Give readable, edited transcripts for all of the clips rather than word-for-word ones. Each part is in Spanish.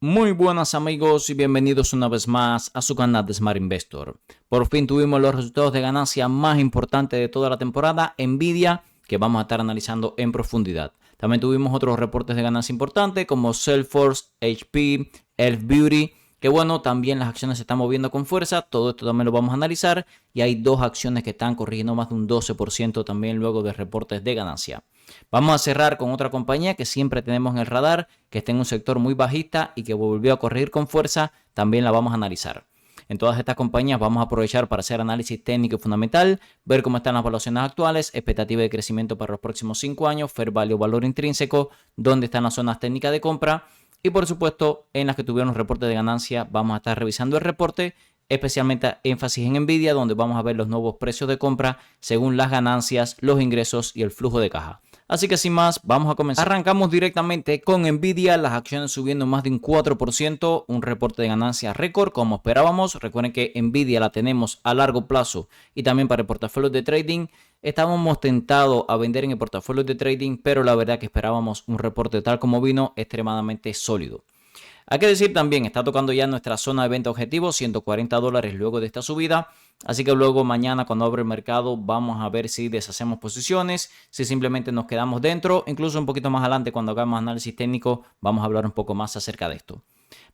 Muy buenas amigos y bienvenidos una vez más a su canal de Smart Investor. Por fin tuvimos los resultados de ganancia más importantes de toda la temporada, Nvidia, que vamos a estar analizando en profundidad. También tuvimos otros reportes de ganancia importantes como Salesforce, HP, Elf Beauty, que bueno, también las acciones se están moviendo con fuerza, todo esto también lo vamos a analizar y hay dos acciones que están corrigiendo más de un 12% también luego de reportes de ganancia. Vamos a cerrar con otra compañía que siempre tenemos en el radar, que está en un sector muy bajista y que volvió a corregir con fuerza, también la vamos a analizar. En todas estas compañías vamos a aprovechar para hacer análisis técnico y fundamental, ver cómo están las valuaciones actuales, expectativa de crecimiento para los próximos 5 años, fair value, valor intrínseco, dónde están las zonas técnicas de compra y por supuesto en las que tuvieron reportes de ganancia vamos a estar revisando el reporte, especialmente énfasis en Nvidia, donde vamos a ver los nuevos precios de compra según las ganancias, los ingresos y el flujo de caja. Así que sin más, vamos a comenzar. Arrancamos directamente con Nvidia, las acciones subiendo más de un 4%, un reporte de ganancias récord como esperábamos. Recuerden que Nvidia la tenemos a largo plazo y también para el portafolio de trading. Estábamos tentados a vender en el portafolio de trading, pero la verdad que esperábamos un reporte tal como vino extremadamente sólido. Hay que decir también, está tocando ya nuestra zona de venta objetivo, $140 luego de esta subida. Así que luego mañana cuando abra el mercado vamos a ver si deshacemos posiciones, si simplemente nos quedamos dentro. Incluso un poquito más adelante cuando hagamos análisis técnico vamos a hablar un poco más acerca de esto.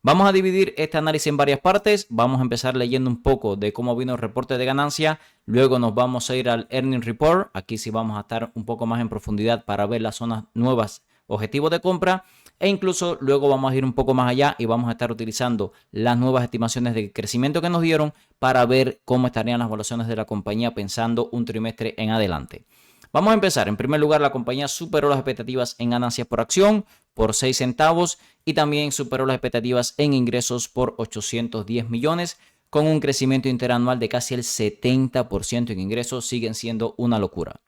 Vamos a dividir este análisis en varias partes. Vamos a empezar leyendo un poco de cómo vino el reporte de ganancia. Luego nos vamos a ir al Earning Report. Aquí sí vamos a estar un poco más en profundidad para ver las zonas nuevas, objetivos de compra. E incluso luego vamos a ir un poco más allá y vamos a estar utilizando las nuevas estimaciones de crecimiento que nos dieron para ver cómo estarían las evaluaciones de la compañía pensando un trimestre en adelante. Vamos a empezar. En primer lugar, la compañía superó las expectativas en ganancias por acción por 6 centavos y también superó las expectativas en ingresos por 810 millones con un crecimiento interanual de casi el 70% en ingresos. Siguen siendo una locura.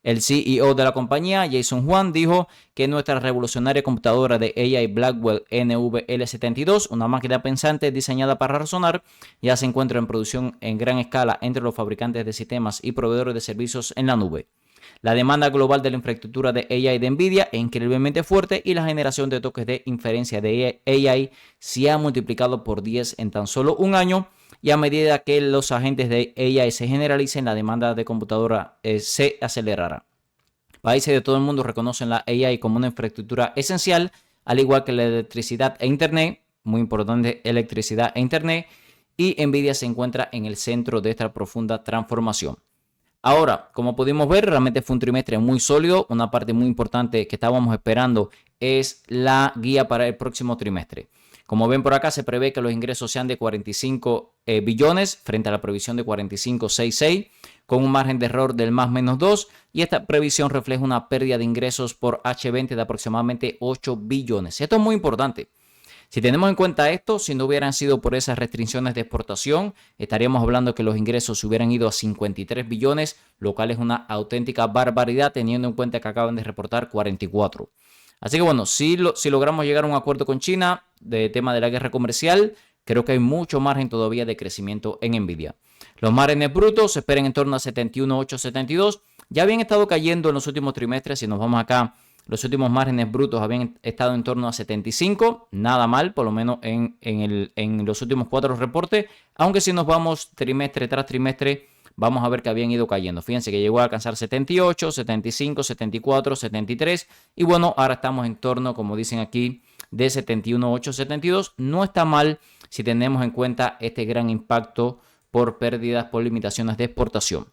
El CEO de la compañía, Jason Huang, dijo que nuestra revolucionaria computadora de AI Blackwell NVL72, una máquina pensante diseñada para razonar, ya se encuentra en producción en gran escala entre los fabricantes de sistemas y proveedores de servicios en la nube. La demanda global de la infraestructura de AI de Nvidia es increíblemente fuerte y la generación de toques de inferencia de AI se ha multiplicado por 10 en tan solo un año. Y a medida que los agentes de AI se generalicen, la demanda de computadora se acelerará. Países de todo el mundo reconocen la AI como una infraestructura esencial, al igual que la electricidad e Internet, muy importante electricidad e Internet, y Nvidia se encuentra en el centro de esta profunda transformación. Ahora, como pudimos ver, realmente fue un trimestre muy sólido. Una parte muy importante que estábamos esperando es la guía para el próximo trimestre. Como ven por acá, se prevé que los ingresos sean de 45 billones frente a la previsión de 45,66 con un margen de error del más menos 2 y esta previsión refleja una pérdida de ingresos por H20 de aproximadamente 8 billones. Esto es muy importante. Si tenemos en cuenta esto, si no hubieran sido por esas restricciones de exportación, estaríamos hablando que los ingresos se hubieran ido a 53 billones, lo cual es una auténtica barbaridad teniendo en cuenta que acaban de reportar 44. Así que bueno, si logramos llegar a un acuerdo con China de tema de la guerra comercial, creo que hay mucho margen todavía de crecimiento en Nvidia. Los márgenes brutos se esperan en torno a 71,872. Ya habían estado cayendo en los últimos trimestres. Si nos vamos acá, los últimos márgenes brutos habían estado en torno a 75. Nada mal, por lo menos en los últimos 4 reportes. Aunque si nos vamos trimestre tras trimestre, vamos a ver que habían ido cayendo. Fíjense que llegó a alcanzar 78, 75, 74, 73. Y bueno, ahora estamos en torno, como dicen aquí, de 71,872. No está mal si tenemos en cuenta este gran impacto por pérdidas por limitaciones de exportación.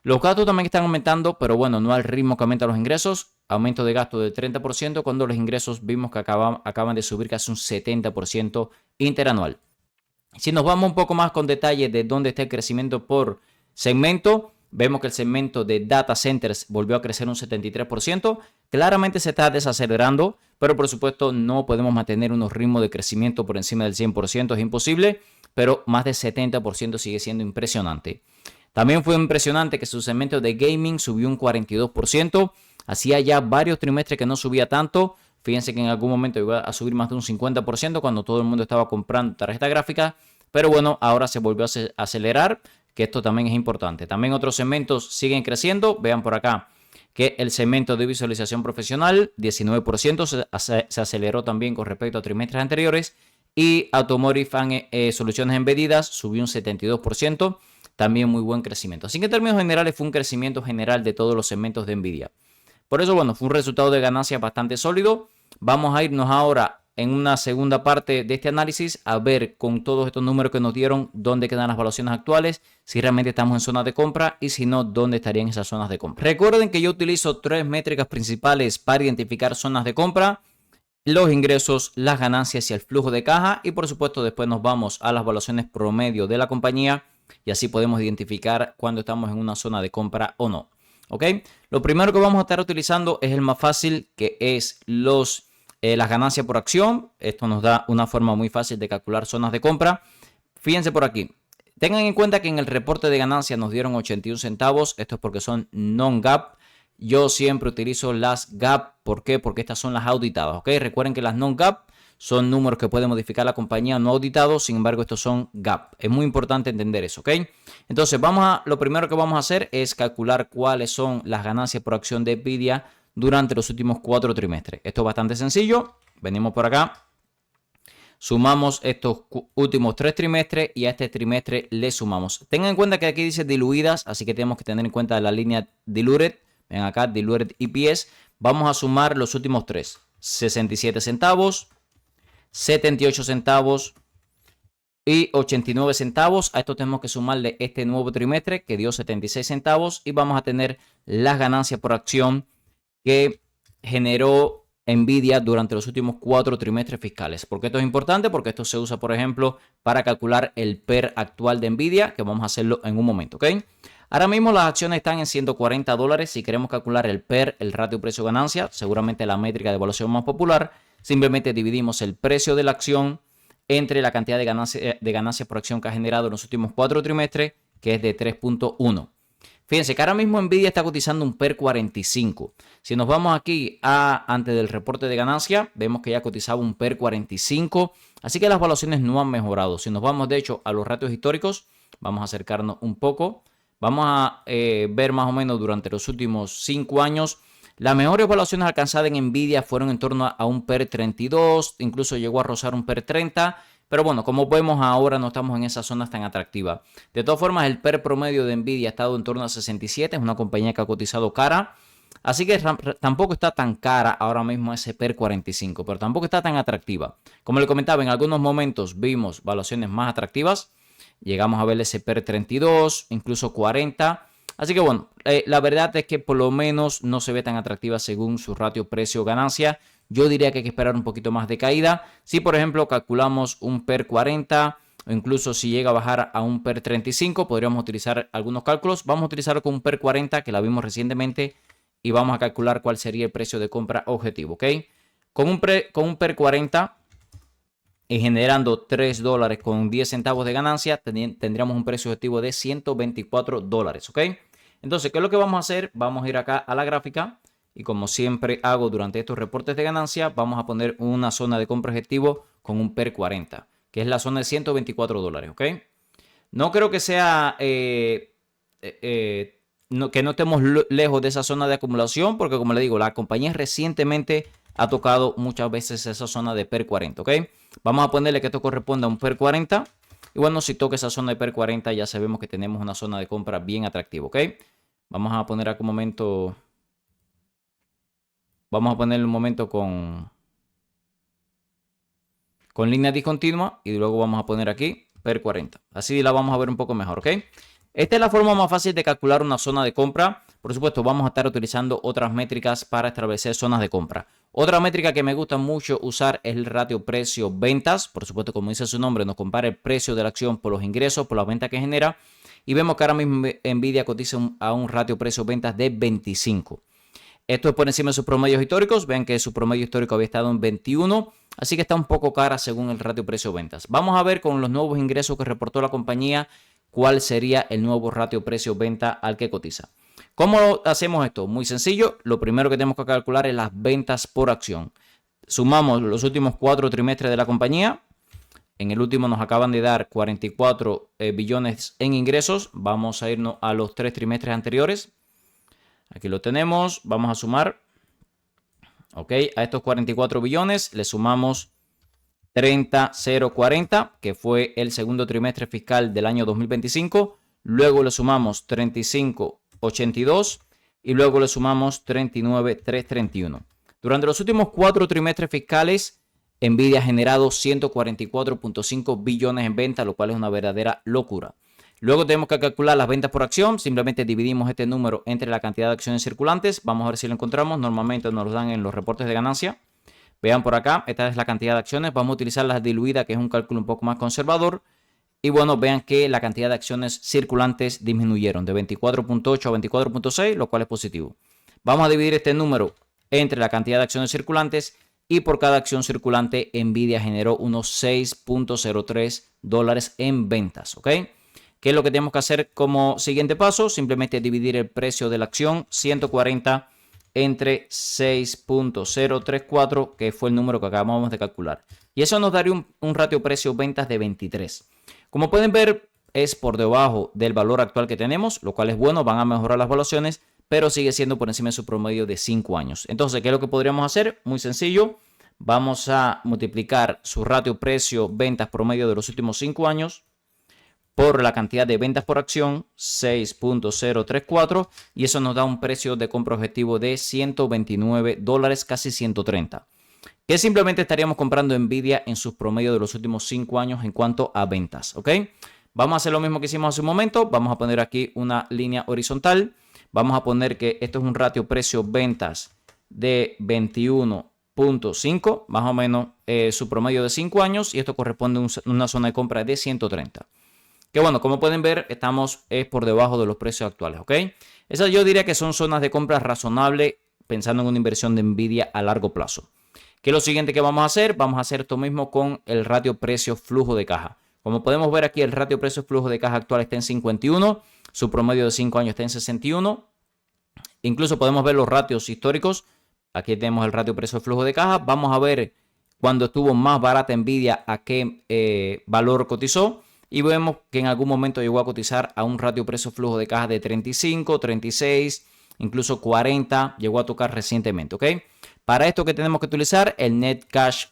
Los gastos también están aumentando, pero bueno, no al ritmo que aumentan los ingresos. Aumento de gasto del 30% cuando los ingresos vimos que acaban de subir casi un 70% interanual. Si nos vamos un poco más con detalle de dónde está el crecimiento por segmento, vemos que el segmento de data centers volvió a crecer un 73%. Claramente se está desacelerando, pero por supuesto no podemos mantener unos ritmos de crecimiento por encima del 100%, es imposible, pero más del 70% sigue siendo impresionante. También fue impresionante que su segmento de gaming subió un 42%. Hacía ya varios trimestres que no subía tanto. Fíjense que en algún momento iba a subir más de un 50% cuando todo el mundo estaba comprando tarjeta gráfica. Pero bueno, ahora se volvió a acelerar, que esto también es importante. También otros segmentos siguen creciendo. Vean por acá que el segmento de visualización profesional, 19%, se aceleró también con respecto a trimestres anteriores. Y Automotive and Soluciones Embedidas subió un 72%, también muy buen crecimiento. Así que en términos generales fue un crecimiento general de todos los segmentos de Nvidia. Por eso, bueno, fue un resultado de ganancias bastante sólido. Vamos a irnos ahora en una segunda parte de este análisis a ver con todos estos números que nos dieron dónde quedan las valuaciones actuales, si realmente estamos en zonas de compra y si no, dónde estarían esas zonas de compra. Recuerden que yo utilizo 3 métricas principales para identificar zonas de compra: los ingresos, las ganancias y el flujo de caja. Y por supuesto después nos vamos a las valuaciones promedio de la compañía y así podemos identificar cuando estamos en una zona de compra o no. ¿Ok? Lo primero que vamos a estar utilizando es el más fácil, que es las ganancias por acción. Esto nos da una forma muy fácil de calcular zonas de compra. Fíjense por aquí. Tengan en cuenta que en el reporte de ganancias nos dieron 81 centavos. Esto es porque son non-GAAP. Yo siempre utilizo las GAAP. ¿Por qué? Porque estas son las auditadas. ¿Ok? Recuerden que las non-GAAP son números que puede modificar la compañía no auditados. Sin embargo, estos son GAAP. Es muy importante entender eso. ¿Ok? Entonces, lo primero que vamos a hacer es calcular cuáles son las ganancias por acción de Nvidia durante los últimos 4 trimestres. Esto es bastante sencillo. Venimos por acá. Sumamos estos últimos 3 trimestres y a este trimestre le sumamos. Tengan en cuenta que aquí dice diluidas, así que tenemos que tener en cuenta la línea diluted. Ven acá, diluted EPS. Vamos a sumar los últimos 3. 67 centavos, 78 centavos y 89 centavos. A esto tenemos que sumarle este nuevo trimestre que dio 76 centavos y vamos a tener las ganancias por acción que generó Nvidia durante los últimos 4 trimestres fiscales. ¿Por qué esto es importante? Porque esto se usa, por ejemplo, para calcular el PER actual de Nvidia, que vamos a hacerlo en un momento, ¿ok? Ahora mismo las acciones están en $140. Si queremos calcular el PER, el ratio precio-ganancia, seguramente la métrica de evaluación más popular, simplemente dividimos el precio de la acción entre la cantidad de ganancias por acción que ha generado en los últimos 4 trimestres, que es de 3.1. Fíjense que ahora mismo Nvidia está cotizando un PER 45. Si nos vamos aquí antes del reporte de ganancia, vemos que ya cotizaba un PER 45. Así que las valuaciones no han mejorado. Si nos vamos de hecho a los ratios históricos, vamos a acercarnos un poco. Vamos a ver más o menos durante los últimos 5 años. Las mejores valuaciones alcanzadas en Nvidia fueron en torno a un PER 32. Incluso llegó a rozar un PER 30. Pero bueno, como vemos ahora no estamos en esas zonas tan atractivas. De todas formas, el PER promedio de Nvidia ha estado en torno a 67. Es una compañía que ha cotizado cara. Así que tampoco está tan cara ahora mismo ese PER 45. Pero tampoco está tan atractiva. Como le comentaba, en algunos momentos vimos valuaciones más atractivas. Llegamos a ver ese PER 32, incluso 40. Así que bueno, la verdad es que por lo menos no se ve tan atractiva según su ratio precio-ganancia. Yo diría que hay que esperar un poquito más de caída. Si por ejemplo calculamos un PER 40 o incluso si llega a bajar a un PER 35, podríamos utilizar algunos cálculos. Vamos a utilizarlo con un PER 40 que la vimos recientemente y vamos a calcular cuál sería el precio de compra objetivo, ¿ok? Con un PER 40 y generando $3 con 10 centavos de ganancia, tendríamos un precio objetivo de $124, ¿ok? Entonces, ¿qué es lo que vamos a hacer? Vamos a ir acá a la gráfica y como siempre hago durante estos reportes de ganancia, vamos a poner una zona de compra objetivo con un PER 40, que es la zona de $124, ¿ok? No creo que sea, que no estemos lejos de esa zona de acumulación, porque como le digo, la compañía recientemente ha tocado muchas veces esa zona de PER 40, ¿ok? Vamos a ponerle que esto corresponde a un PER 40. Y bueno, si toca esa zona de PER 40, ya sabemos que tenemos una zona de compra bien atractiva, ¿ok? Vamos a poner aquí un momento. Vamos a ponerle un momento con línea discontinua y luego vamos a poner aquí PER 40. Así la vamos a ver un poco mejor, ¿ok? Esta es la forma más fácil de calcular una zona de compra. Por supuesto, vamos a estar utilizando otras métricas para establecer zonas de compra. Otra métrica que me gusta mucho usar es el ratio precio-ventas. Por supuesto, como dice su nombre, nos compara el precio de la acción por los ingresos, por las ventas que genera. Y vemos que ahora mismo Nvidia cotiza a un ratio precio-ventas de 25. Esto es por encima de sus promedios históricos. Vean que su promedio histórico había estado en 21. Así que está un poco cara según el ratio precio-ventas. Vamos a ver con los nuevos ingresos que reportó la compañía cuál sería el nuevo ratio precio-venta al que cotiza. ¿Cómo hacemos esto? Muy sencillo. Lo primero que tenemos que calcular es las ventas por acción. Sumamos los últimos 4 trimestres de la compañía. En el último nos acaban de dar 44 billones en ingresos. Vamos a irnos a los 3 trimestres anteriores. Aquí lo tenemos. Vamos a sumar. Ok, a estos 44 billones le sumamos 30,040, que fue el segundo trimestre fiscal del año 2025. Luego le sumamos 35,82 y luego le sumamos 39,331. Durante los últimos 4 trimestres fiscales, Nvidia ha generado 144,5 billones en ventas, lo cual es una verdadera locura. Luego tenemos que calcular las ventas por acción. Simplemente dividimos este número entre la cantidad de acciones circulantes. Vamos a ver si lo encontramos. Normalmente nos lo dan en los reportes de ganancia. Vean por acá, esta es la cantidad de acciones. Vamos a utilizar la diluida, que es un cálculo un poco más conservador. Y bueno, vean que la cantidad de acciones circulantes disminuyeron de 24,8 a 24,6, lo cual es positivo. Vamos a dividir este número entre la cantidad de acciones circulantes y por cada acción circulante Nvidia generó unos 6,03 dólares en ventas, ¿ok? ¿Qué es lo que tenemos que hacer como siguiente paso? Simplemente dividir el precio de la acción 140 entre 6,034, que fue el número que acabamos de calcular. Y eso nos daría un ratio precio-ventas de 23. Como pueden ver, es por debajo del valor actual que tenemos, lo cual es bueno, van a mejorar las evaluaciones, pero sigue siendo por encima de su promedio de 5 años. Entonces, ¿qué es lo que podríamos hacer? Muy sencillo. Vamos a multiplicar su ratio precio-ventas promedio de los últimos 5 años por la cantidad de ventas por acción, 6,034, y eso nos da un precio de compra objetivo de 129 dólares, casi 130. Que simplemente estaríamos comprando Nvidia en sus promedios de los últimos 5 años en cuanto a ventas, ¿ok? Vamos a hacer lo mismo que hicimos hace un momento. Vamos a poner aquí una línea horizontal. Vamos a poner que esto es un ratio precio-ventas de 21,5, más o menos su promedio de 5 años, y esto corresponde a una zona de compra de 130. Que bueno, como pueden ver, estamos por debajo de los precios actuales, ¿ok? Esas yo diría que son zonas de compra razonables pensando en una inversión de Nvidia a largo plazo. ¿Qué es lo siguiente que vamos a hacer? Vamos a hacer esto mismo con el ratio precio-flujo de caja. Como podemos ver aquí, el ratio precio-flujo de caja actual está en 51, su promedio de 5 años está en 61. Incluso podemos ver los ratios históricos. Aquí tenemos el ratio precio-flujo de caja. Vamos a ver cuando estuvo más barata Nvidia a qué valor cotizó. Y vemos que en algún momento llegó a cotizar a un ratio precio-flujo de caja de 35, 36, incluso 40. Llegó a tocar recientemente, ¿ok? Para esto que tenemos que utilizar el net cash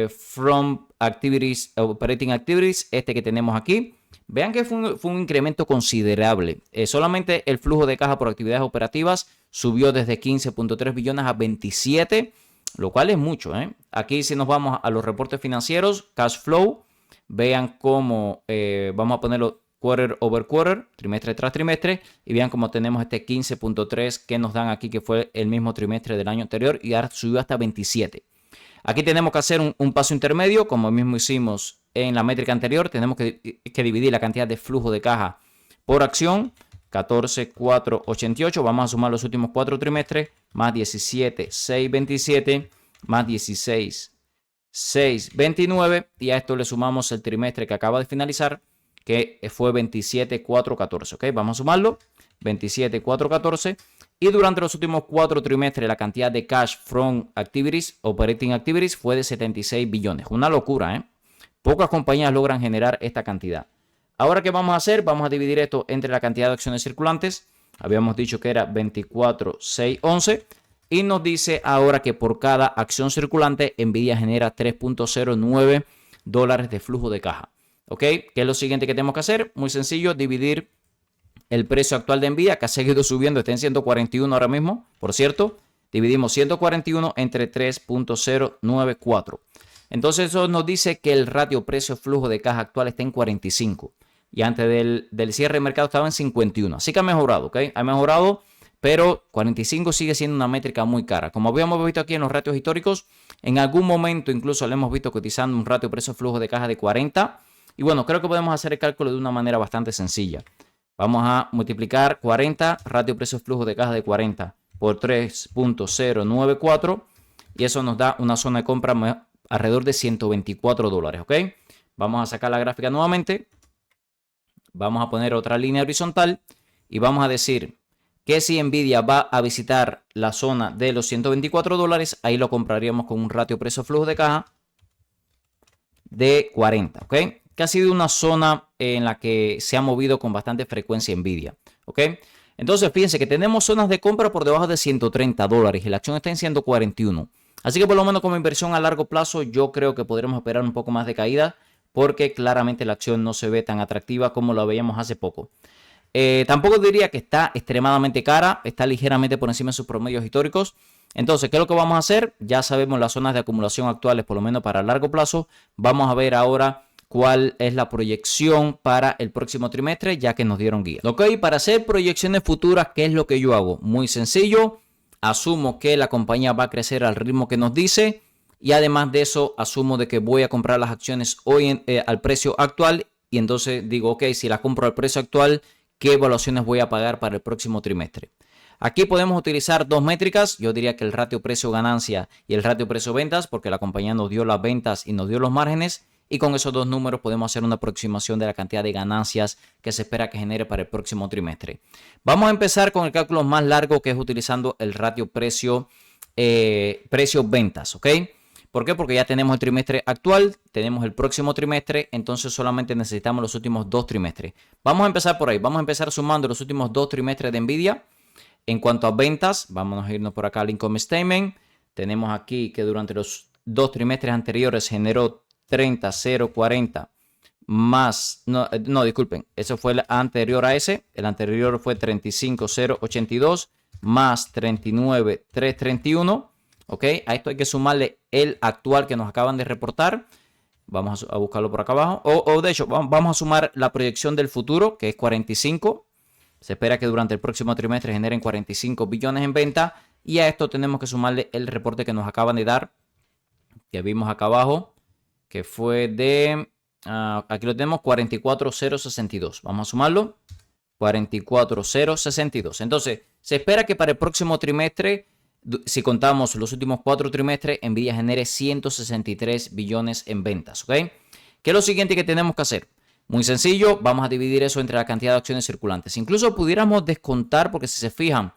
from activities, operating activities, este que tenemos aquí. Vean que fue un incremento considerable. Solamente el flujo de caja por actividades operativas subió desde 15,3 billones a 27, lo cual es mucho, ¿eh? Aquí si nos vamos a los reportes financieros, cash flow, vean cómo vamos a ponerlo quarter over quarter, trimestre tras trimestre, y vean cómo tenemos este 15,3 que nos dan aquí, que fue el mismo trimestre del año anterior, y ahora subió hasta 27. Aquí tenemos que hacer un paso intermedio, como mismo hicimos en la métrica anterior. Tenemos que dividir la cantidad de flujo de caja por acción, 14,488. Vamos a sumar los últimos 4 trimestres, más 17,627, más 16,629. Y a esto le sumamos el trimestre que acaba de finalizar, que fue 27,414. ¿Ok? Vamos a sumarlo, 27,414. Y durante los últimos 4 trimestres, la cantidad de cash from activities, operating activities, fue de 76 billones. Una locura, ¿eh? Pocas compañías logran generar esta cantidad. Ahora, ¿qué vamos a hacer? Vamos a dividir esto entre la cantidad de acciones circulantes. Habíamos dicho que era 24,611. Y nos dice ahora que por cada acción circulante, Nvidia genera 3,09 dólares de flujo de caja. ¿Ok? ¿Qué es lo siguiente que tenemos que hacer? Muy sencillo, dividir el precio actual de Nvidia, que ha seguido subiendo, está en 141 ahora mismo, por cierto. Dividimos 141 entre 3,094. Entonces eso nos dice que el ratio precio-flujo de caja actual está en 45. Y antes del cierre de mercado estaba en 51. Así que ha mejorado, ¿ok? Ha mejorado, pero 45 sigue siendo una métrica muy cara. Como habíamos visto aquí en los ratios históricos, en algún momento incluso lo hemos visto cotizando un ratio precio-flujo de caja de 40. Y bueno, creo que podemos hacer el cálculo de una manera bastante sencilla. Vamos a multiplicar 40, ratio precio-flujo de caja de 40 por 3,094. Y eso nos da una zona de compra alrededor de 124 dólares, ¿ok? Vamos a sacar la gráfica nuevamente. Vamos a poner otra línea horizontal y vamos a decir que si Nvidia va a visitar la zona de los 124 dólares, ahí lo compraríamos con un ratio precio-flujo de caja de 40, ¿ok? Que ha sido una zona en la que se ha movido con bastante frecuencia Nvidia, ¿ok? Entonces, fíjense que tenemos zonas de compra por debajo de 130 dólares y la acción está en 141. Así que por lo menos como inversión a largo plazo yo creo que podremos esperar un poco más de caída porque claramente la acción no se ve tan atractiva como la veíamos hace poco. Tampoco diría que está extremadamente cara, está ligeramente por encima de sus promedios históricos. Entonces, ¿qué es lo que vamos a hacer? Ya sabemos las zonas de acumulación actuales, por lo menos para largo plazo. Vamos a ver ahora cuál es la proyección para el próximo trimestre, ya que nos dieron guía. Ok, para hacer proyecciones futuras, ¿qué es lo que yo hago? Muy sencillo. Asumo que la compañía va a crecer al ritmo que nos dice. Y además de eso, asumo de que voy a comprar las acciones hoy al precio actual. Y entonces digo, ok, si las compro al precio actual, ¿qué evaluaciones voy a pagar para el próximo trimestre? Aquí podemos utilizar dos métricas. Yo diría que el ratio precio-ganancia y el ratio precio-ventas, porque la compañía nos dio las ventas y nos dio los márgenes. Y con esos dos números podemos hacer una aproximación de la cantidad de ganancias que se espera que genere para el próximo trimestre. Vamos a empezar con el cálculo más largo, que es utilizando el ratio precio-ventas, ¿ok? ¿Por qué? Porque ya tenemos el trimestre actual, tenemos el próximo trimestre, entonces solamente necesitamos los últimos dos trimestres. Vamos a empezar por ahí, vamos a empezar sumando los últimos dos trimestres de Nvidia. En cuanto a ventas, vamos a irnos por acá al income statement. Tenemos aquí que durante los dos trimestres anteriores generó 30,040 más, no, disculpen, eso fue el anterior a ese, el anterior fue 35,082 más 39,331. Ok, a esto hay que sumarle el actual que nos acaban de reportar. Vamos a buscarlo por acá abajo. O de hecho, vamos a sumar la proyección del futuro, que es 45. Se espera que durante el próximo trimestre generen 45 billones en venta. Y a esto tenemos que sumarle el reporte que nos acaban de dar, que vimos acá abajo, que fue de, aquí lo tenemos, 44,062. Vamos a sumarlo, 44,062. Entonces, se espera que para el próximo trimestre, si contamos los últimos 4 trimestres, Nvidia genere 163 billones en ventas, ¿ok? ¿Qué es lo siguiente que tenemos que hacer? Muy sencillo, vamos a dividir eso entre la cantidad de acciones circulantes. Incluso pudiéramos descontar, porque si se fijan,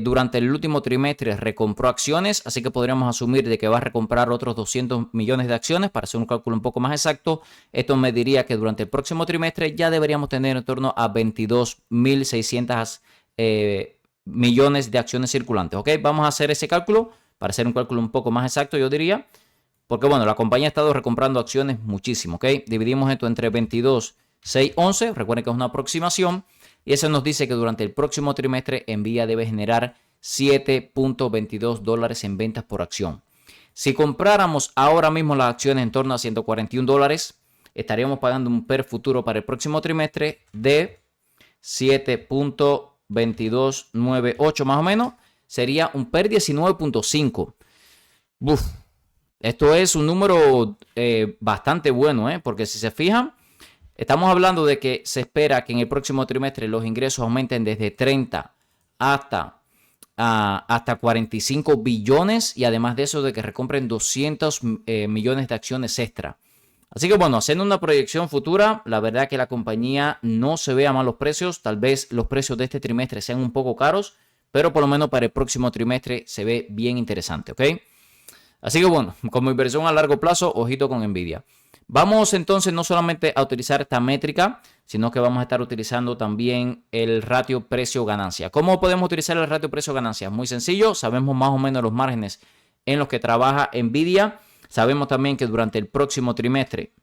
durante el último trimestre recompró acciones, así que podríamos asumir de que va a recomprar otros 200 millones de acciones. Para hacer un cálculo un poco más exacto, esto me diría que durante el próximo trimestre ya deberíamos tener en torno a 22.600 millones de acciones circulantes. Ok, vamos a hacer ese cálculo para hacer un cálculo un poco más exacto, yo diría, porque bueno, la compañía ha estado recomprando acciones muchísimo. Ok, dividimos esto entre 22,611, recuerden que es una aproximación. Y eso nos dice que durante el próximo trimestre Nvidia debe generar $7.22 en ventas por acción. Si compráramos ahora mismo las acciones en torno a $141, estaríamos pagando un PER futuro para el próximo trimestre de 7.2298 más o menos. Sería un PER 19.5. Esto es un número bastante bueno, porque si se fijan, estamos hablando de que se espera que en el próximo trimestre los ingresos aumenten desde 30 hasta 45 billones y además de eso de que recompren 200 millones de acciones extra. Así que bueno, haciendo una proyección futura, la verdad que la compañía no se vea mal los precios. Tal vez los precios de este trimestre sean un poco caros, pero por lo menos para el próximo trimestre se ve bien interesante, ¿ok? Así que bueno, como inversión a largo plazo, ojito con Nvidia. Vamos entonces no solamente a utilizar esta métrica, sino que vamos a estar utilizando también el ratio precio-ganancia. ¿Cómo podemos utilizar el ratio precio-ganancia? Muy sencillo, sabemos más o menos los márgenes en los que trabaja Nvidia. Sabemos también que durante el próximo trimestre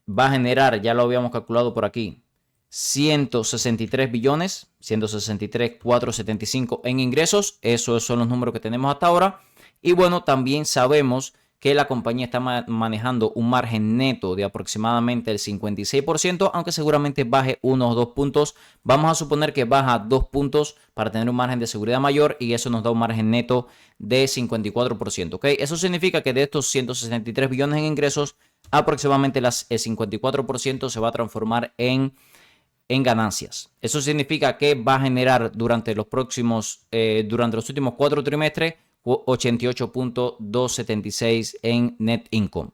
va a generar, ya lo habíamos calculado por aquí, 163 billones, 163,475 en ingresos. Esos son los números que tenemos hasta ahora. Y bueno, también sabemos que la compañía está manejando un margen neto de aproximadamente el 56%, aunque seguramente baje 1 o 2 puntos. Vamos a suponer que baja 2 puntos para tener un margen de seguridad mayor y eso nos da un margen neto de 54%. ¿Ok? Eso significa que de estos 163 billones en ingresos, aproximadamente el 54% se va a transformar en ganancias. Eso significa que va a generar durante los últimos 4 trimestres 88.276 en net income.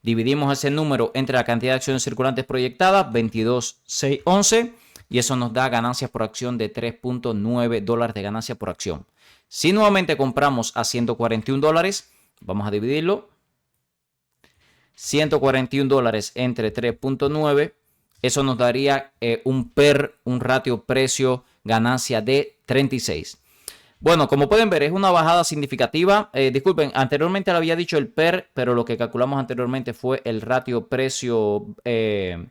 Dividimos ese número entre la cantidad de acciones circulantes proyectadas, 22,611, y eso nos da ganancias por acción de $3.9 de ganancia por acción. Si nuevamente compramos a $141, vamos a dividirlo. $141 entre 3.9, eso nos daría un ratio precio ganancia de 36. Bueno, como pueden ver, es una bajada significativa. Disculpen, anteriormente le había dicho el PER, pero lo que calculamos anteriormente fue el ratio precio. El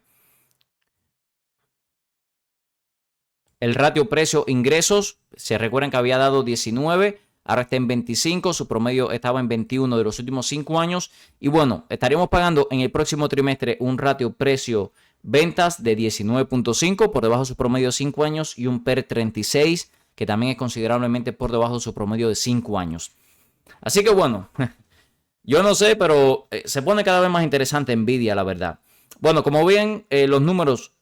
ratio precio ingresos. Se recuerdan que había dado 19. Ahora está en 25. Su promedio estaba en 21 de los últimos 5 años. Y bueno, estaríamos pagando en el próximo trimestre un ratio precio ventas de 19.5 por debajo de su promedio de 5 años y un PER 36 que también es considerablemente por debajo de su promedio de 5 años. Así que bueno, yo no sé, pero se pone cada vez más interesante Nvidia, la verdad. Bueno, como ven, los números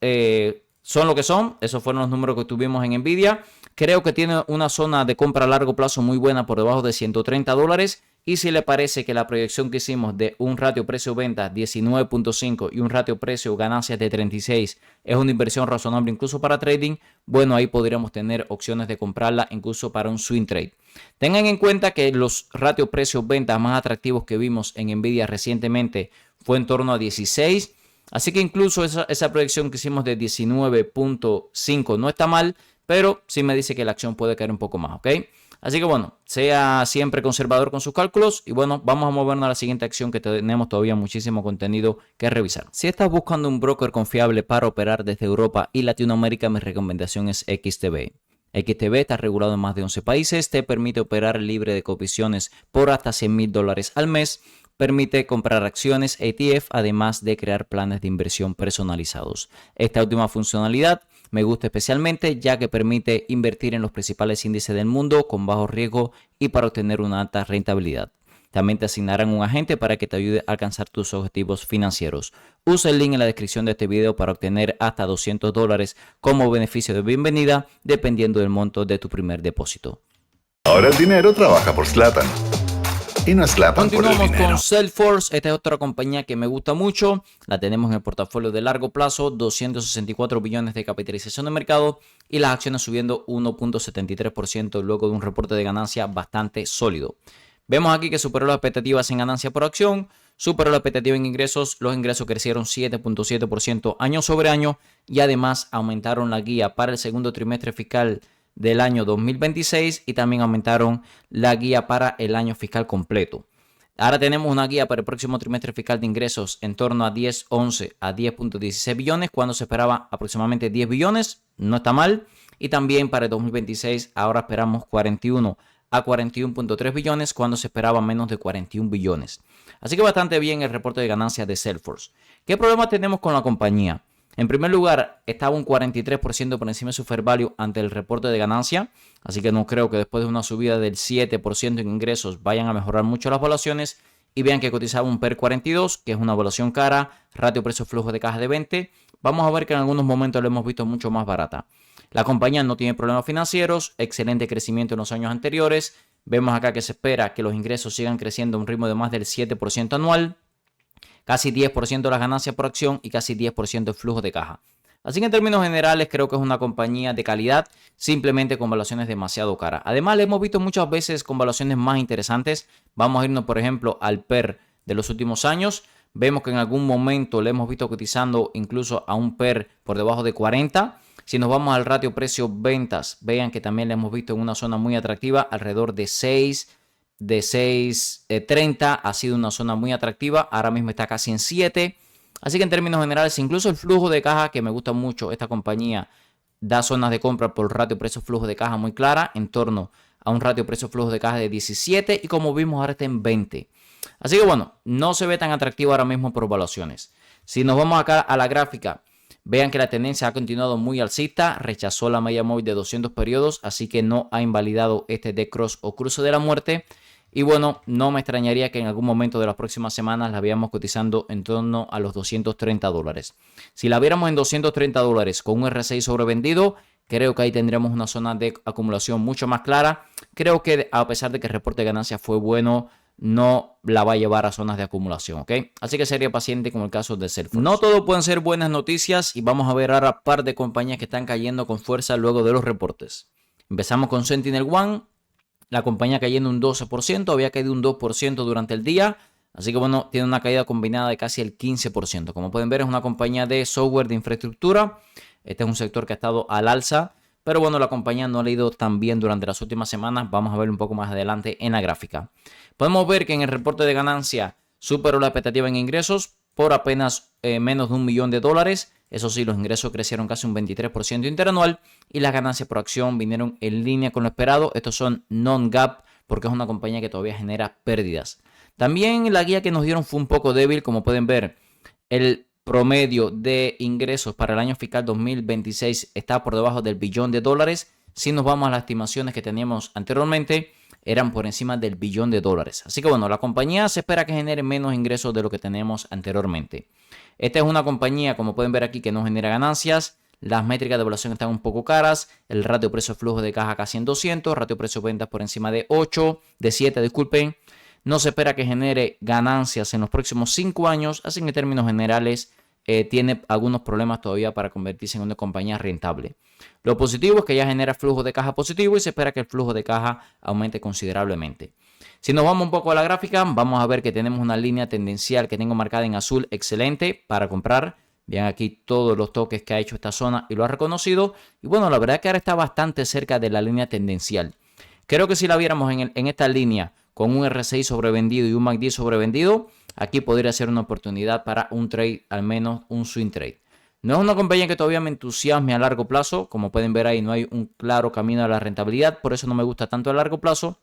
son lo que son. Esos fueron los números que tuvimos en Nvidia. Creo que tiene una zona de compra a largo plazo muy buena por debajo de $130. Y si le parece que la proyección que hicimos de un ratio precio-venta 19.5 y un ratio precio-ganancias de 36 es una inversión razonable incluso para trading, bueno, ahí podríamos tener opciones de comprarla incluso para un swing trade. Tengan en cuenta que los ratios precios-ventas más atractivos que vimos en Nvidia recientemente fue en torno a 16. Así que incluso esa proyección que hicimos de 19.5 no está mal, pero sí me dice que la acción puede caer un poco más, ¿ok? Así que bueno, sea siempre conservador con sus cálculos y bueno, vamos a movernos a la siguiente acción que tenemos todavía muchísimo contenido que revisar. Si estás buscando un broker confiable para operar desde Europa y Latinoamérica, mi recomendación es XTB. XTB está regulado en más de 11 países, te permite operar libre de comisiones por hasta $100,000 al mes, permite comprar acciones ETF, además de crear planes de inversión personalizados. Esta última funcionalidad me gusta especialmente ya que permite invertir en los principales índices del mundo con bajo riesgo y para obtener una alta rentabilidad. También te asignarán un agente para que te ayude a alcanzar tus objetivos financieros. Usa el link en la descripción de este video para obtener hasta $200 como beneficio de bienvenida dependiendo del monto de tu primer depósito. Ahora el dinero trabaja por Zlatan. Y no es Zlatan por el Continuamos dinero. con Salesforce. Esta es otra compañía que me gusta mucho. La tenemos en el portafolio de largo plazo, 264 billones de capitalización de mercado y las acciones subiendo 1.73% luego de un reporte de ganancia bastante sólido. Vemos aquí que superó las expectativas en ganancia por acción, superó la expectativa en ingresos. Los ingresos crecieron 7.7% año sobre año y además aumentaron la guía para el segundo trimestre fiscal del año 2026 y también aumentaron la guía para el año fiscal completo. Ahora tenemos una guía para el próximo trimestre fiscal de ingresos en torno a 10.11 a 10.16 billones, cuando se esperaba aproximadamente 10 billones, no está mal. Y también para el 2026 ahora esperamos 41 a 41.3 billones, cuando se esperaba menos de 41 billones. Así que bastante bien el reporte de ganancias de Salesforce. ¿Qué problemas tenemos con la compañía? En primer lugar, estaba un 43% por encima de su fair value ante el reporte de ganancia, así que no creo que después de una subida del 7% en ingresos vayan a mejorar mucho las valuaciones. Y vean que cotizaba un PER 42, que es una evaluación cara, ratio precio-flujo de caja de 20. Vamos a ver que en algunos momentos lo hemos visto mucho más barata. La compañía no tiene problemas financieros, excelente crecimiento en los años anteriores. Vemos acá que se espera que los ingresos sigan creciendo a un ritmo de más del 7% anual. Casi 10% de las ganancias por acción y casi 10% de flujo de caja. Así que en términos generales creo que es una compañía de calidad, simplemente con valuaciones demasiado caras. Además, le hemos visto muchas veces con valuaciones más interesantes. Vamos a irnos, por ejemplo, al PER de los últimos años. Vemos que en algún momento le hemos visto cotizando incluso a un PER por debajo de 40. Si nos vamos al ratio precio-ventas, vean que también le hemos visto en una zona muy atractiva, alrededor de 6. De 6.30 ha sido una zona muy atractiva, ahora mismo está casi en 7. Así que en términos generales, incluso el flujo de caja, que me gusta mucho, esta compañía da zonas de compra por ratio precio-flujo de caja muy clara, en torno a un ratio precio-flujo de caja de 17 y como vimos ahora está en 20. Así que bueno, no se ve tan atractivo ahora mismo por valuaciones. Si nos vamos acá a la gráfica, vean que la tendencia ha continuado muy alcista, rechazó la media móvil de 200 periodos, así que no ha invalidado este D-Cross o cruce de la muerte. Y bueno, no me extrañaría que en algún momento de las próximas semanas la veamos cotizando en torno a los $230. Si la viéramos en $230 con un RSI sobrevendido, creo que ahí tendríamos una zona de acumulación mucho más clara. Creo que a pesar de que el reporte de ganancias fue bueno, no la va a llevar a zonas de acumulación, ¿ok? Así que sería paciente con el caso de Salesforce. No todo pueden ser buenas noticias y vamos a ver ahora un par de compañías que están cayendo con fuerza luego de los reportes. Empezamos con SentinelOne. La compañía cayendo un 12%, había caído un 2% durante el día. Así que bueno, tiene una caída combinada de casi el 15%. Como pueden ver, es una compañía de software de infraestructura. Este es un sector que ha estado al alza, Pero bueno, la compañía no ha ido tan bien durante las últimas semanas. Vamos a ver un poco más adelante en la gráfica. Podemos ver que en el reporte de ganancia superó la expectativa en ingresos por apenas menos de $1 millón. Eso sí, los ingresos crecieron casi un 23% interanual y las ganancias por acción vinieron en línea con lo esperado. Estos son non-GAAP porque es una compañía que todavía genera pérdidas. También la guía que nos dieron fue un poco débil, como pueden ver. El promedio de ingresos para el año fiscal 2026 está por debajo del $1 billón. Si nos vamos a las estimaciones que teníamos anteriormente, eran por encima del $1 billón. Así que bueno, la compañía se espera que genere menos ingresos de lo que teníamos anteriormente. Esta es una compañía, como pueden ver aquí, que no genera ganancias. Las métricas de evaluación están un poco caras. El ratio precio-flujo de caja casi en 200. Ratio precio-ventas por encima de 7, disculpen. No se espera que genere ganancias en los próximos 5 años. Así que en términos generales tiene algunos problemas todavía para convertirse en una compañía rentable. Lo positivo es que ya genera flujo de caja positivo y se espera que el flujo de caja aumente considerablemente. Si nos vamos un poco a la gráfica, vamos a ver que tenemos una línea tendencial que tengo marcada en azul excelente para comprar. Vean aquí todos los toques que ha hecho esta zona y lo ha reconocido. Y bueno, la verdad es que ahora está bastante cerca de la línea tendencial. Creo que si la viéramos en esta línea con un RSI sobrevendido y un MACD sobrevendido, aquí podría ser una oportunidad para un trade, al menos un swing trade. No es una compañía que todavía me entusiasme a largo plazo. Como pueden ver ahí, no hay un claro camino a la rentabilidad. Por eso no me gusta tanto a largo plazo.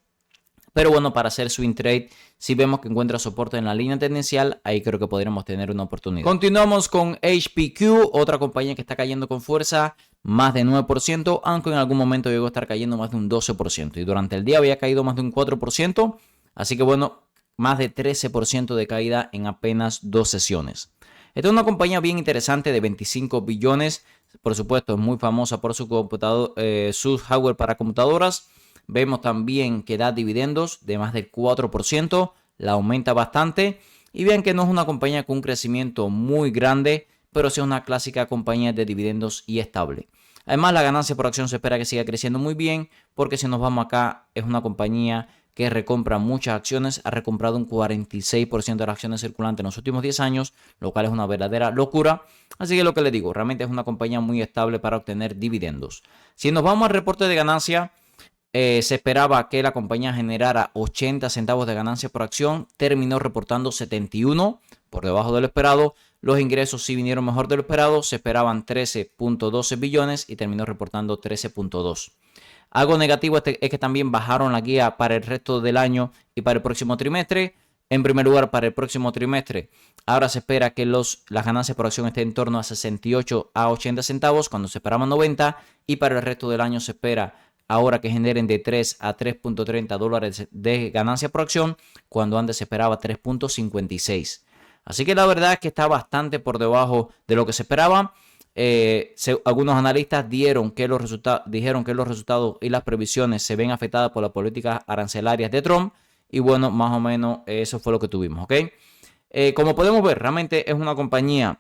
Pero bueno, para hacer swing trade, si vemos que encuentra soporte en la línea tendencial, ahí creo que podríamos tener una oportunidad. Continuamos con HPQ, otra compañía que está cayendo con fuerza, más de 9%, aunque en algún momento llegó a estar cayendo más de un 12%. Y durante el día había caído más de un 4%, así que bueno, más de 13% de caída en apenas 2 sesiones. Esta es una compañía bien interesante de 25 billones. Por supuesto, es muy famosa por su hardware para computadoras. Vemos también que da dividendos de más del 4%, la aumenta bastante. Y vean que no es una compañía con un crecimiento muy grande, pero sí es una clásica compañía de dividendos y estable. Además, la ganancia por acción se espera que siga creciendo muy bien, porque si nos vamos acá, es una compañía que recompra muchas acciones. Ha recomprado un 46% de las acciones circulantes en los últimos 10 años, lo cual es una verdadera locura. Así que lo que les digo, realmente es una compañía muy estable para obtener dividendos. Si nos vamos al reporte de ganancia, se esperaba que la compañía generara 80 centavos de ganancia por acción. Terminó reportando 71, por debajo de lo esperado. Los ingresos sí vinieron mejor de lo esperado. Se esperaban 13.12 billones y terminó reportando 13.2. Algo negativo es que también bajaron la guía para el resto del año y para el próximo trimestre. En primer lugar, para el próximo trimestre, ahora se espera que las ganancias por acción estén en torno a 68 a 80 centavos, cuando se esperaban 90. Y para el resto del año se espera ahora que generen de 3 a 3.30 dólares de ganancia por acción, cuando antes se esperaba 3.56. Así que la verdad es que está bastante por debajo de lo que se esperaba. Algunos analistas dijeron que los resultados y las previsiones se ven afectadas por las políticas arancelarias de Trump. Y bueno, más o menos eso fue lo que tuvimos, ¿ok? Como podemos ver, realmente es una compañía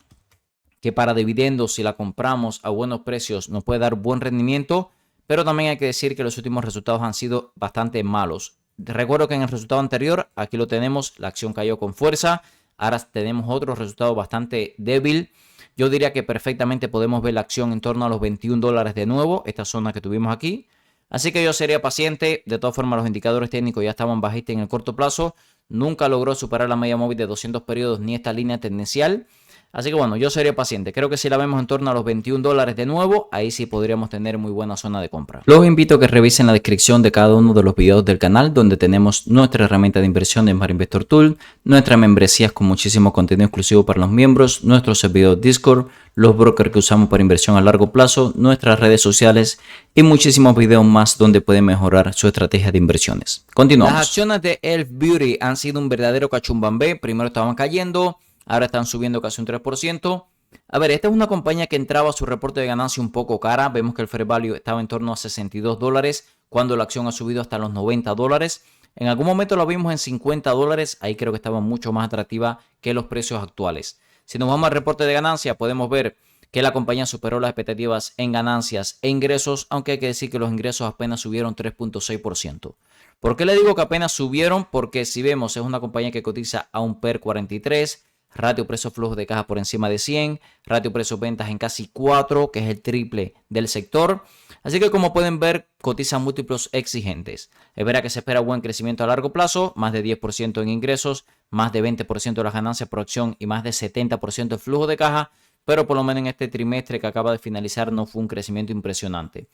que para dividendos, si la compramos a buenos precios, nos puede dar buen rendimiento. Pero también hay que decir que los últimos resultados han sido bastante malos. Recuerdo que en el resultado anterior, aquí lo tenemos, la acción cayó con fuerza. Ahora tenemos otro resultado bastante débil. Yo diría que perfectamente podemos ver la acción en torno a los 21 dólares de nuevo, esta zona que tuvimos aquí. Así que yo sería paciente. De todas formas, los indicadores técnicos ya estaban bajistas en el corto plazo. Nunca logró superar la media móvil de 200 periodos ni esta línea tendencial. Así que bueno, yo sería paciente. Creo que si la vemos en torno a los 21 dólares de nuevo, ahí sí podríamos tener muy buena zona de compra. Los invito a que revisen la descripción de cada uno de los videos del canal, donde tenemos nuestra herramienta de inversión de Smart Investor Tool, nuestras membresías con muchísimo contenido exclusivo para los miembros, nuestro servidor Discord, los brokers que usamos para inversión a largo plazo, nuestras redes sociales y muchísimos videos más donde pueden mejorar su estrategia de inversiones. Continuamos. Las acciones de Elf Beauty han sido un verdadero cachumbambé. Primero estaban cayendo, ahora están subiendo casi un 3%. A ver, esta es una compañía que entraba a su reporte de ganancia un poco cara. Vemos que el fair value estaba en torno a 62 dólares cuando la acción ha subido hasta los 90 dólares. En algún momento la vimos en 50 dólares. Ahí creo que estaba mucho más atractiva que los precios actuales. Si nos vamos al reporte de ganancia, podemos ver que la compañía superó las expectativas en ganancias e ingresos, aunque hay que decir que los ingresos apenas subieron 3.6%. ¿Por qué le digo que apenas subieron? Porque si vemos, es una compañía que cotiza a un PER 43, ratio precio-flujo de caja por encima de 100, ratio precio-ventas en casi 4, que es el triple del sector. Así que como pueden ver, cotiza múltiplos exigentes. Es verdad que se espera buen crecimiento a largo plazo, más de 10% en ingresos, más de 20% de las ganancias por acción y más de 70% en flujo de caja, pero por lo menos en este trimestre que acaba de finalizar no fue un crecimiento impresionante.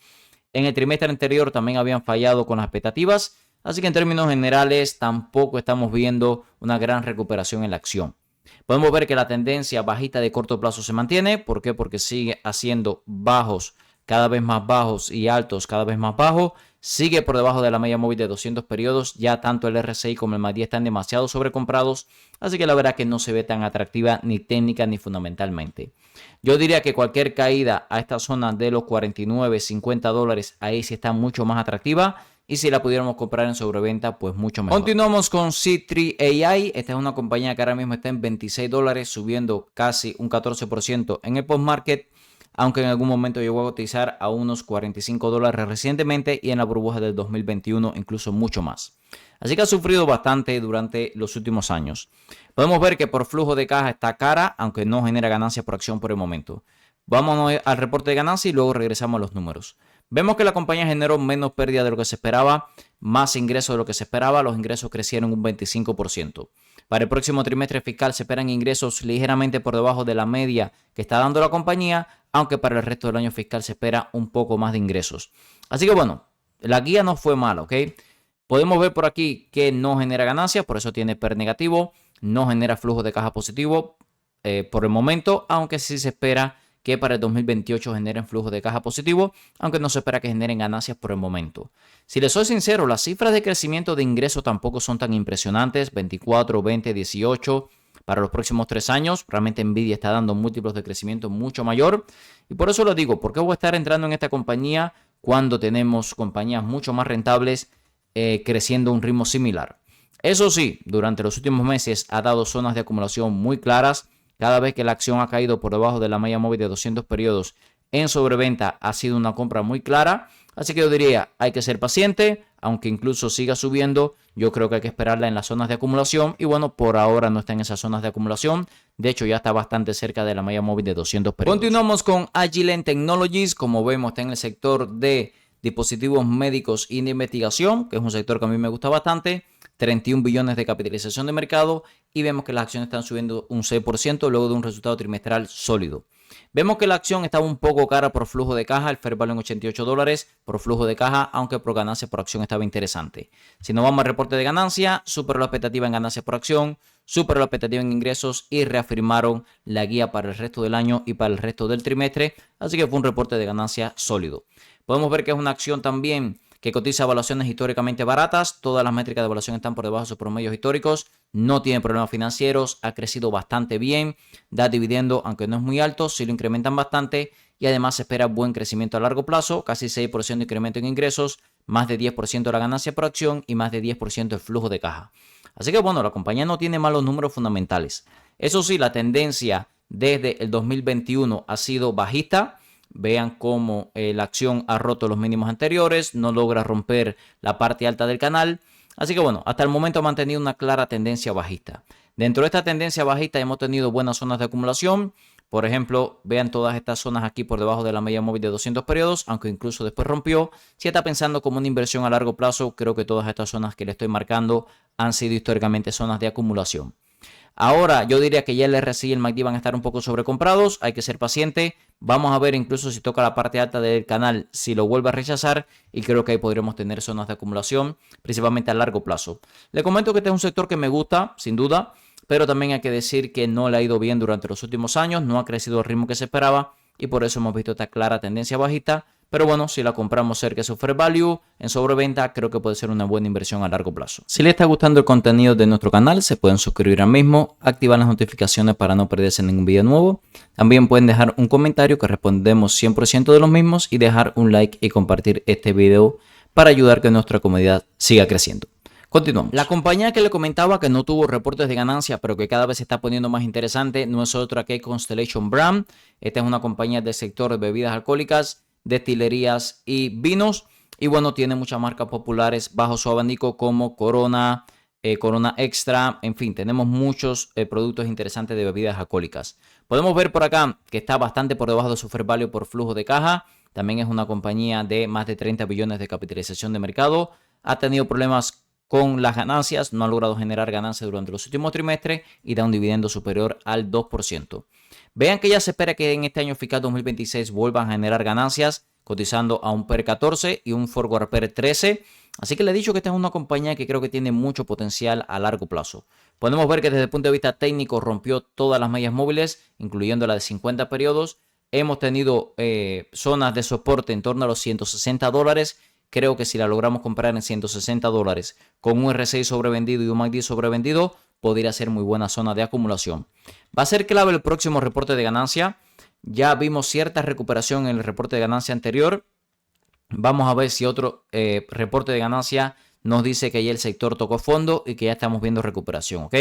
En el trimestre anterior también habían fallado con las expectativas, así que en términos generales tampoco estamos viendo una gran recuperación en la acción. Podemos ver que la tendencia bajista de corto plazo se mantiene. ¿Por qué? Porque sigue haciendo bajos cada vez más bajos y altos cada vez más bajos. Sigue por debajo de la media móvil de 200 periodos. Ya tanto el RSI como el MACD están demasiado sobrecomprados. Así que la verdad que no se ve tan atractiva ni técnica ni fundamentalmente. Yo diría que cualquier caída a esta zona de los 49, 50 dólares, ahí sí está mucho más atractiva. Y si la pudiéramos comprar en sobreventa, pues mucho mejor. Continuamos con C3 AI. Esta es una compañía que ahora mismo está en 26 dólares, subiendo casi un 14% en el post-market, aunque en algún momento llegó a cotizar a unos 45 dólares recientemente y en la burbuja del 2021 incluso mucho más. Así que ha sufrido bastante durante los últimos años. Podemos ver que por flujo de caja está cara, aunque no genera ganancias por acción por el momento. Vámonos al reporte de ganancias y luego regresamos a los números. Vemos que la compañía generó menos pérdida de lo que se esperaba, más ingresos de lo que se esperaba. Los ingresos crecieron un 25%. Para el próximo trimestre fiscal se esperan ingresos ligeramente por debajo de la media que está dando la compañía, aunque para el resto del año fiscal se espera un poco más de ingresos. Así que bueno, la guía no fue mala, ¿ok? Podemos ver por aquí que no genera ganancias, por eso tiene PER negativo, no genera flujo de caja positivo por el momento, aunque sí se espera que para el 2028 generen flujo de caja positivo, aunque no se espera que generen ganancias por el momento. Si les soy sincero, las cifras de crecimiento de ingresos tampoco son tan impresionantes, 24, 20, 18 para los próximos 3 años. Realmente Nvidia está dando múltiplos de crecimiento mucho mayor y por eso lo digo, ¿por qué voy a estar entrando en esta compañía cuando tenemos compañías mucho más rentables creciendo a un ritmo similar? Eso sí, durante los últimos meses ha dado zonas de acumulación muy claras. Cada vez que la acción ha caído por debajo de la media móvil de 200 periodos en sobreventa ha sido una compra muy clara. Así que yo diría, hay que ser paciente, aunque incluso siga subiendo. Yo creo que hay que esperarla en las zonas de acumulación. Y bueno, por ahora no está en esas zonas de acumulación. De hecho, ya está bastante cerca de la media móvil de 200 periodos. Continuamos con Agilent Technologies. Como vemos, está en el sector de dispositivos médicos y de investigación, que es un sector que a mí me gusta bastante. 31 billones de capitalización de mercado y vemos que las acciones están subiendo un 6% luego de un resultado trimestral sólido. Vemos que la acción estaba un poco cara por flujo de caja, el fair value en 88 dólares por flujo de caja, aunque por ganancia por acción estaba interesante. Si nos vamos al reporte de ganancia, superó la expectativa en ganancias por acción, superó la expectativa en ingresos y reafirmaron la guía para el resto del año y para el resto del trimestre, así que fue un reporte de ganancia sólido. Podemos ver que es una acción también que cotiza evaluaciones históricamente baratas. Todas las métricas de evaluación están por debajo de sus promedios históricos. No tiene problemas financieros. Ha crecido bastante bien. Da dividendo, aunque no es muy alto. Sí lo incrementan bastante. Y además se espera buen crecimiento a largo plazo. Casi 6% de incremento en ingresos. Más de 10% de la ganancia por acción. Y más de 10% el flujo de caja. Así que bueno, la compañía no tiene malos números fundamentales. Eso sí, la tendencia desde el 2021 ha sido bajista. Vean cómo la acción ha roto los mínimos anteriores, no logra romper la parte alta del canal. Así que bueno, hasta el momento ha mantenido una clara tendencia bajista. Dentro de esta tendencia bajista hemos tenido buenas zonas de acumulación. Por ejemplo, vean todas estas zonas aquí por debajo de la media móvil de 200 periodos, aunque incluso después rompió. Si está pensando como una inversión a largo plazo, creo que todas estas zonas que le estoy marcando han sido históricamente zonas de acumulación. Ahora yo diría que ya el RSI y el MACD van a estar un poco sobrecomprados, hay que ser paciente. Vamos a ver incluso si toca la parte alta del canal, si lo vuelve a rechazar y creo que ahí podremos tener zonas de acumulación, principalmente a largo plazo. Le comento que este es un sector que me gusta, sin duda, pero también hay que decir que no le ha ido bien durante los últimos años, no ha crecido al ritmo que se esperaba y por eso hemos visto esta clara tendencia bajista. Pero bueno, si la compramos cerca de su fair value en sobreventa, creo que puede ser una buena inversión a largo plazo. Si les está gustando el contenido de nuestro canal, se pueden suscribir ahora mismo, activar las notificaciones para no perderse ningún video nuevo. También pueden dejar un comentario que respondemos 100% de los mismos y dejar un like y compartir este video para ayudar a que nuestra comunidad siga creciendo. Continuamos. La compañía que le comentaba que no tuvo reportes de ganancia, pero que cada vez se está poniendo más interesante, no es otra que Constellation Brands. Esta es una compañía del sector de bebidas alcohólicas, destilerías y vinos. Y bueno, tiene muchas marcas populares bajo su abanico como Corona, Corona Extra. En fin, tenemos muchos productos interesantes de bebidas alcohólicas. Podemos ver por acá que está bastante por debajo de su fair value por flujo de caja. También es una compañía de más de 30 billones de capitalización de mercado. Ha tenido problemas con las ganancias, no ha logrado generar ganancias durante los últimos trimestres y da un dividendo superior al 2%. Vean que ya se espera que en este año fiscal 2026 vuelvan a generar ganancias, cotizando a un PER 14 y un forward PER 13. Así que le he dicho que esta es una compañía que creo que tiene mucho potencial a largo plazo. Podemos ver que desde el punto de vista técnico rompió todas las medias móviles, incluyendo la de 50 periodos. Hemos tenido zonas de soporte en torno a los $160. Creo que si la logramos comprar en $160 con un RSI sobrevendido y un MACD sobrevendido, podría ser muy buena zona de acumulación. Va a ser clave el próximo reporte de ganancia. Ya vimos cierta recuperación en el reporte de ganancia anterior. Vamos a ver si otro reporte de ganancia nos dice que ya el sector tocó fondo y que ya estamos viendo recuperación, ¿ok?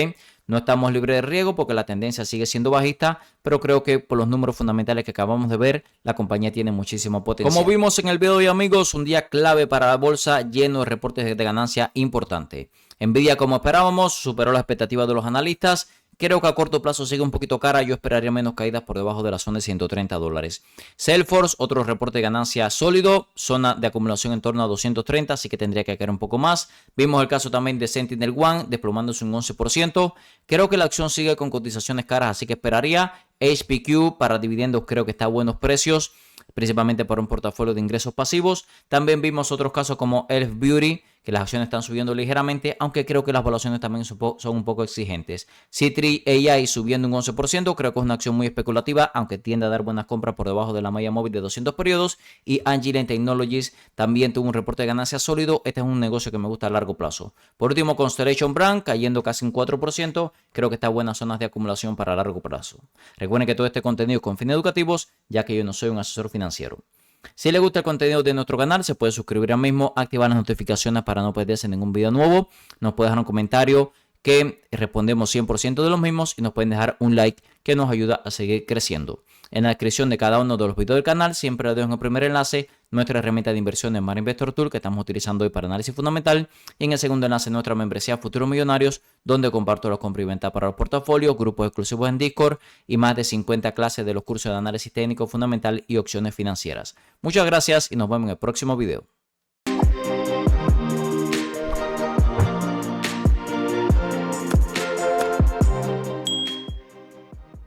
No estamos libres de riesgo porque la tendencia sigue siendo bajista, pero creo que por los números fundamentales que acabamos de ver, la compañía tiene muchísimo potencial. Como vimos en el video de hoy, amigos, un día clave para la bolsa lleno de reportes de ganancia importantes. Nvidia, como esperábamos, superó las expectativas de los analistas. Creo que a corto plazo sigue un poquito cara. Yo esperaría menos caídas por debajo de la zona de $130. Salesforce, otro reporte de ganancia sólido. Zona de acumulación en torno a 230, así que tendría que caer un poco más. Vimos el caso también de SentinelOne, desplomándose un 11%. Creo que la acción sigue con cotizaciones caras, así que esperaría. HPQ para dividendos creo que está a buenos precios, principalmente para un portafolio de ingresos pasivos. También vimos otros casos como Elf Beauty, que las acciones están subiendo ligeramente, aunque creo que las valuaciones también son un poco exigentes. C3 AI subiendo un 11%, creo que es una acción muy especulativa, aunque tiende a dar buenas compras por debajo de la media móvil de 200 periodos. Y Agilent Technologies también tuvo un reporte de ganancias sólido. Este es un negocio que me gusta a largo plazo. Por último, Constellation Brands cayendo casi un 4%, creo que está en buenas zonas de acumulación para largo plazo. Recuerden que todo este contenido es con fines educativos, ya que yo no soy un asesor financiero. Si les gusta el contenido de nuestro canal, se puede suscribir ahora mismo, activar las notificaciones para no perderse ningún video nuevo. Nos pueden dejar un comentario que respondemos 100% de los mismos y nos pueden dejar un like que nos ayuda a seguir creciendo. En la descripción de cada uno de los videos del canal siempre les dejo en el primer enlace nuestra herramienta de inversión en Smart Investor Tool que estamos utilizando hoy para análisis fundamental, y en el segundo enlace nuestra membresía Futuros Millonarios, donde comparto los compra y venta para los portafolios, grupos exclusivos en Discord y más de 50 clases de los cursos de análisis técnico fundamental y opciones financieras. Muchas gracias y nos vemos en el próximo video.